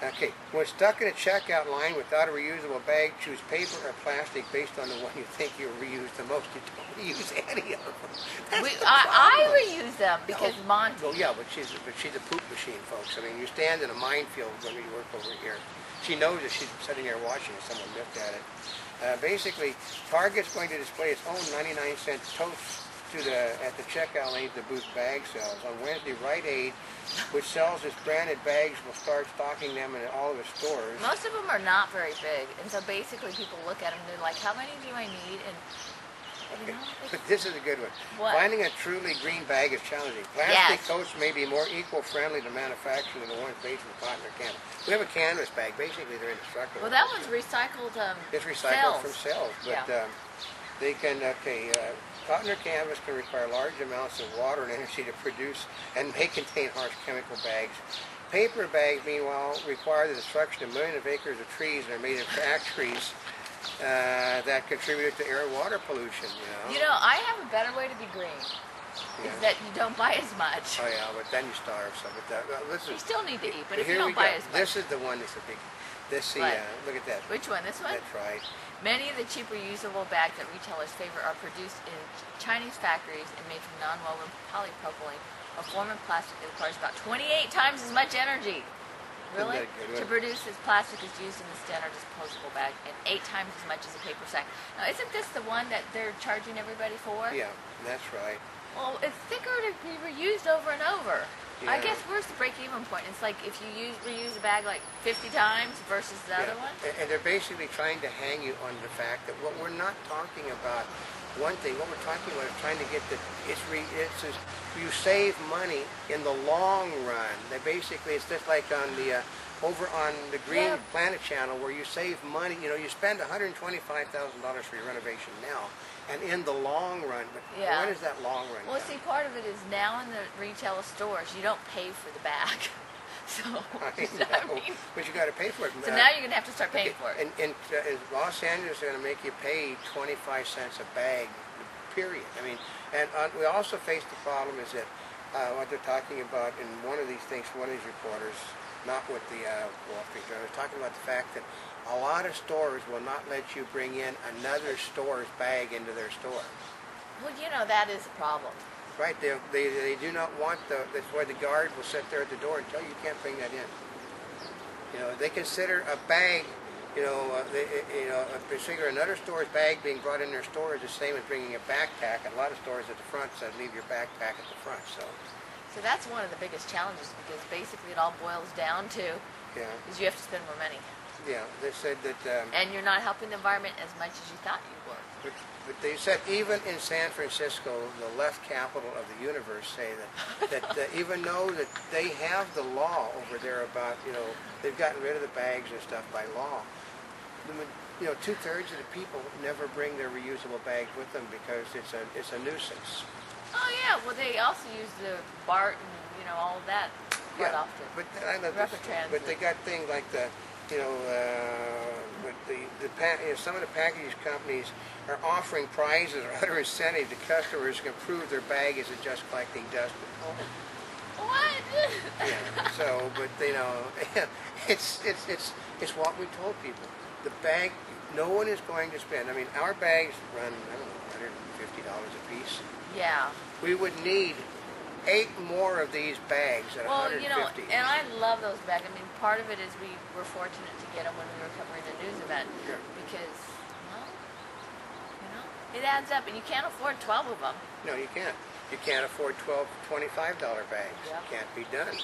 Okay, when stuck in a checkout line without a reusable bag, choose paper or plastic based on the one you think you'll reuse the most. You don't reuse any of them. I reuse them because Monty. Well, yeah, but she's a poop machine, folks. I mean, you stand in a minefield when you work over here. She knows that she's sitting there watching if someone looked at it. Basically, Target's going to display its own 99-cent toast at the checkout lane to boost bag sales. On Wednesday, Rite Aid, which sells its branded bags, will start stocking them in all of its stores. Most of them are not very big, and so basically people look at them and they're like, how many do I need? And you know, but this is a good one. What? Finding a truly green bag is challenging. Plastic totes may be more eco-friendly to manufacture than the ones made from cotton or canvas. We have a canvas bag. Basically, they're indestructible. Well, that one's recycled. It's recycled cells. from cells, but they can. Cotton or canvas can require large amounts of water and energy to produce and may contain harsh chemical bags. Paper bags, meanwhile, require the destruction of millions of acres of trees and are made in factories that contribute to air and water pollution. You know, I have a better way to be green. Is that you don't buy as much. Oh yeah, but then you starve. So, listen, you still need to eat, but if you don't buy as much. This is the one that's a big. Look at that. Which one? This one? That's right. Many of the cheaper reusable bags that retailers favor are produced in Chinese factories and made from non-woven polypropylene, a form of plastic that requires about 28 times as much energy. Really? To produce this plastic is used in the standard disposable bag and 8 times as much as a paper sack. Now, isn't this the one that they're charging everybody for? Yeah, that's right. Well, it's thicker to be reused over and over. Yeah. I guess where's the break-even point? It's like if you reuse a bag like 50 times versus the other one? And they're basically trying to hang you on the fact that what we're not talking about, one thing, what we're talking about is trying to get you save money in the long run. It's just like on the over on the Green Planet channel where you save money. You know, you spend $125,000 for your renovation now, and in the long run. But when is that long run? Well, see, part of it is now in the retail stores you don't pay for the bag. So, I mean, but you got to pay for it. So now you're going to have to start paying for it. In Los Angeles, they're going to make you pay 25 cents a bag, period. I mean, and we also face the problem is that what they're talking about in one of these things, one of these reporters, not with the Wall Street Journal, is talking about the fact that a lot of stores will not let you bring in another store's bag into their store. Well, you know, that is a problem. Right, they do not want that's why the guard will sit there at the door and tell you you can't bring that in. You know, they consider a bag, consider another store's bag being brought in their store is the same as bringing a backpack. And a lot of stores at the front said leave your backpack at the front. So that's one of the biggest challenges because basically it all boils down to is you have to spend more money. Yeah, they said that. And you're not helping the environment as much as you thought you were. But they said even in San Francisco, the left capital of the universe, say that even though that they have the law over there about, they've gotten rid of the bags and stuff by law, 2/3 of the people never bring their reusable bags with them because it's a nuisance. Oh yeah, well they also use the BART and all of that quite often. But they got things like some of the package companies are offering prizes or other incentives to customers who can prove their bag isn't just collecting dust. What? Yeah. So, but it's what we told people. The bag, no one is going to spend. I mean, our bags run $150 a piece. Yeah. We would need 8 more of these bags at $150. And I love those bags. I mean, part of it is we were fortunate to get them when we were covering the news event because, it adds up, and you can't afford 12 of them. No, you can't. You can't afford 12 $25 bags. Yep. It can't be done.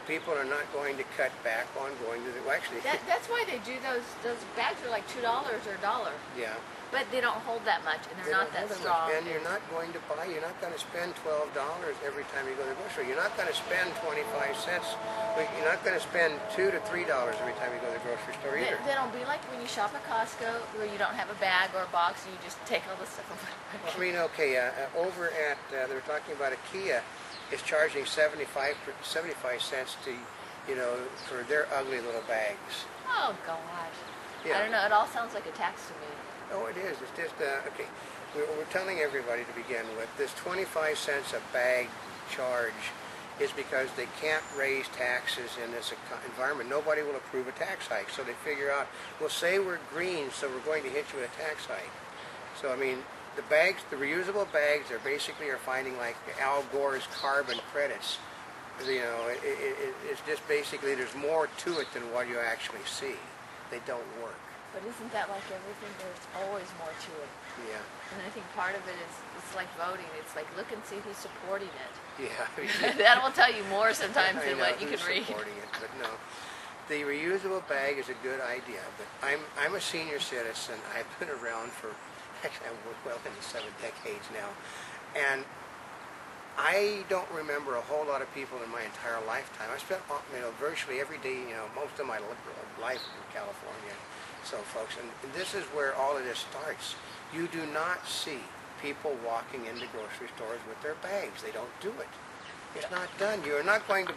People are not going to cut back on going to the. Well, actually, that's why they do those bags are like $2 or $1. Yeah. But they don't hold that much, and they're not that strong. And you're not going to you're not going to spend $12 every time you go to the grocery. You're not going to spend 25 cents. You're not going to spend $2 to $3 every time you go to the grocery store either. Then it'll be like when you shop at Costco, where you don't have a bag or a box, and you just take all the stuff over. I mean, over at, they were talking about IKEA is charging 75 cents to, for their ugly little bags. Oh, gosh. Yeah. I don't know. It all sounds like a tax to me. Oh, it is. It's just, okay, we're telling everybody to begin with, this 25 cents a bag charge is because they can't raise taxes in this environment. Nobody will approve a tax hike. So they figure out, well, say we're green, so we're going to hit you with a tax hike. So, I mean, the bags, the reusable bags, they're basically are finding like Al Gore's carbon credits. You know, it's just basically there's more to it than what you actually see. They don't work. But isn't that like everything? There's always more to it. Yeah. And I think part of it is, it's like voting. It's like, look and see who's supporting it. Yeah. That will tell you more sometimes than what you who's can read. Supporting it, but no. The reusable bag is a good idea, but I'm a senior citizen. I've been around for, actually, I'm well into 7 decades now, and I don't remember a whole lot of people in my entire lifetime. I spent, virtually every day, most of my life in California. So, folks, and this is where all of this starts. You do not see people walking into grocery stores with their bags. They don't do it. It's not done. You're not going to.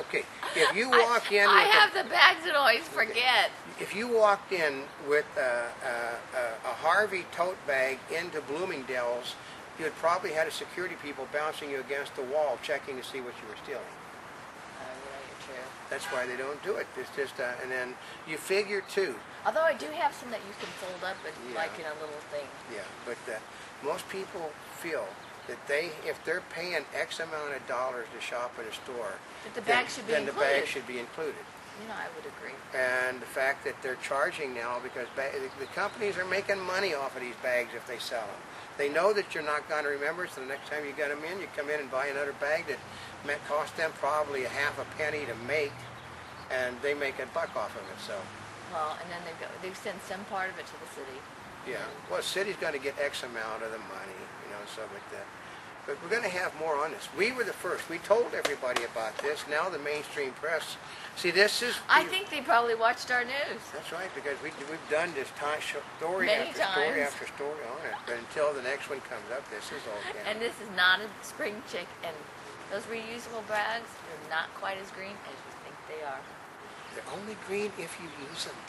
Okay? If you walk in, I have the bags and always forget. If you walked in with a Harvey tote bag into Bloomingdale's, you had probably had a security people bouncing you against the wall, checking to see what you were stealing. You're true. That's why they don't do it. It's just, and then you figure too. Although I do have some that you can fold up and like in a little thing. Yeah, but most people feel that if they're paying X amount of dollars to shop at a store, that the bag should be included. Then the bag should be included. I would agree. And the fact that they're charging now because the companies are making money off of these bags if they sell them. They know that you're not going to remember, so the next time you get them in, you come in and buy another bag that cost them probably a half a penny to make, and they make $1 off of it. So. Well, and then they send some part of it to the city. Yeah. Well, the city's going to get X amount of the money, so but we're going to have more on this. We were the first. We told everybody about this. Now the mainstream press. See, this is. I think they probably watched our news. That's right, because we've done this story Many after times. story after story on it. But until the next one comes up, this is Oldecam. And this is not a spring chick, and those reusable bags are not quite as green as you think they are. They're only green if you use them.